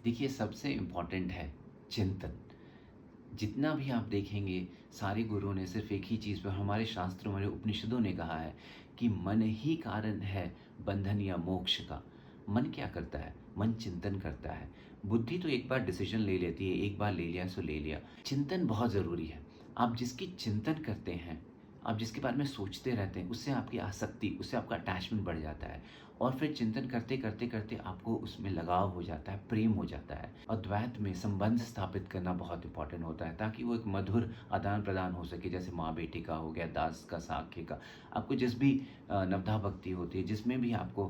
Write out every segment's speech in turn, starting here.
देखिए, सबसे इम्पोर्टेंट है चिंतन। जितना भी आप देखेंगे, सारे गुरुओं ने सिर्फ़ एक ही चीज़ पे, हमारे शास्त्रों, हमारे उपनिषदों ने कहा है कि मन ही कारण है बंधन या मोक्ष का। मन क्या करता है? मन चिंतन करता है। बुद्धि तो एक बार डिसीज़न ले लेती है, एक बार ले लिया सो ले लिया। चिंतन बहुत ज़रूरी है। आप जिसकी चिंतन करते हैं, आप जिसके बारे में सोचते रहते हैं, उससे आपकी आसक्ति, उससे आपका अटैचमेंट बढ़ जाता है और फिर चिंतन करते, करते, करते आपको उसमें लगाव हो जाता है, प्रेम हो जाता है। अद्वैत में संबंध स्थापित करना बहुत इम्पोर्टेंट होता है ताकि वो एक मधुर आदान-प्रदान हो सके, जैसे माँ-बेटी का हो गया, दास का, साक्य का। आपको जिस भी नवधा भक्ति होती है, जिसमें भी आपको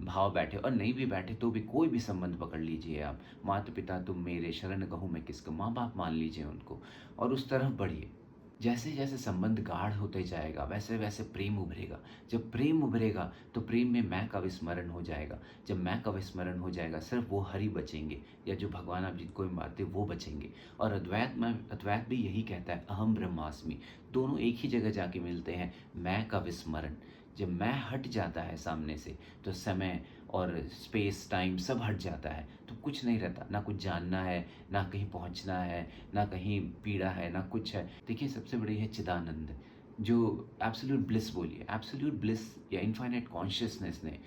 भाव बैठे और नहीं भी बैठे तो भी कोई भी संबंध पकड़ लीजिए आप। माता-पिता तुम मेरे, शरण कहूँ मैं किसको, माँ-बाप मान लीजिए उनको और उस तरफ बढ़िए। जैसे-जैसे संबंध गाढ़ होते जाएगा, वैसे-वैसे प्रेम उभरेगा। जब प्रेम उभरेगा, तो प्रेम में मैं का विस्मरण हो जाएगा। जब मैं का विस्मरण हो जाएगा, सिर्फ़ वो हरि बचेंगे या जो भगवान आप जिनको भी मानते हैं, वो बचेंगे। और अद्वैत भी यही कहता है, अहम ब्रह्मास्मि। दोनों एक ही जगह जाके मिलते हैं, मैं का विस्मरण। जब मैं हट जाता है सामने से, तो समय और स्पेस, टाइम सब हट जाता है, तो कुछ नहीं रहता। ना कुछ जानना है, ना कहीं पहुँचना है, ना कहीं पीड़ा है, ना कुछ है। देखिए, सबसे बड़ी है चिदानंद, जो एब्सोल्यूट ब्लिस बोलिए, एब्सोल्यूट ब्लिस या इनफाइनाइट कॉन्शियसनेस ने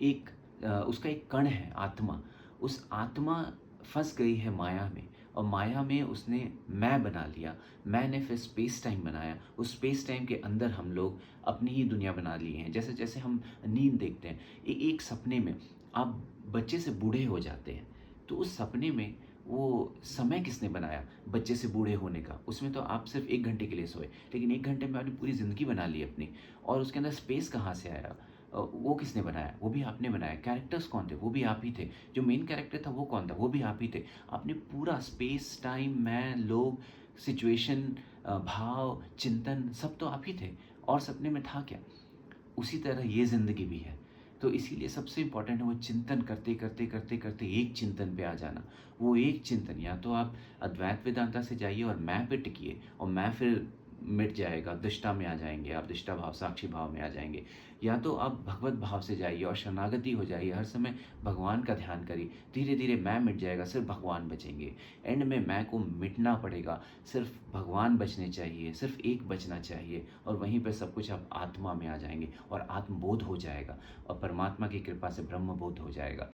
एक उसका एक कण है आत्मा, उस आत्मा फँस गई है माया में और माया में उसने मैं बना लिया। मैंने फिर स्पेस टाइम बनाया, उस स्पेस टाइम के अंदर हम लोग अपनी ही दुनिया बना लिए हैं। जैसे-जैसे हम नींद देखते हैं, एक सपने में आप बच्चे से बूढ़े हो जाते हैं, तो उस सपने में वो समय किसने बनाया बच्चे से बूढ़े होने का? उसमें तो आप सिर्फ़ 1 घंटे के लिए सोए, लेकिन 1 घंटे में आपने पूरी ज़िंदगी बना ली अपनी और उसके अंदर स्पेस कहाँ से आया? वो किसने बनाया? वो भी आपने बनाया। कैरेक्टर्स कौन थे? वो भी आप ही थे। जो मेन कैरेक्टर था वो कौन था? वो भी आप ही थे। आपने पूरा स्पेस, टाइम, मैं, लोग, सिचुएशन, भाव, चिंतन सब तो आप ही थे और सपने में था क्या? उसी तरह ये ज़िंदगी भी है। तो इसीलिए सबसे इम्पोर्टेंट है वो चिंतन करते, करते, करते, करते एक चिंतन पे आ जाना। वो एक चिंतन या तो आप अद्वैत वेदांता से जाइए और मैं पे टिकिए और मैं फिर मिट जाएगा, दृष्टा में आ जाएँगे आप, दृष्टा भाव, साक्षी भाव में आ जाएँगे। या तो आप भगवत भाव से जाइए और शरणागति हो जाइए, हर समय भगवान का ध्यान करिए। धीरे-धीरे मैं मिट जाएगा, सिर्फ़ भगवान बचेंगे। एंड में मैं को मिटना पड़ेगा, सिर्फ़ भगवान बचने चाहिए, सिर्फ़ एक बचना चाहिए और वहीं पे सब कुछ आप आत्मा में आ जाएँगे और आत्मबोध हो जाएगा और परमात्मा की कृपा से ब्रह्मबोध हो जाएगा।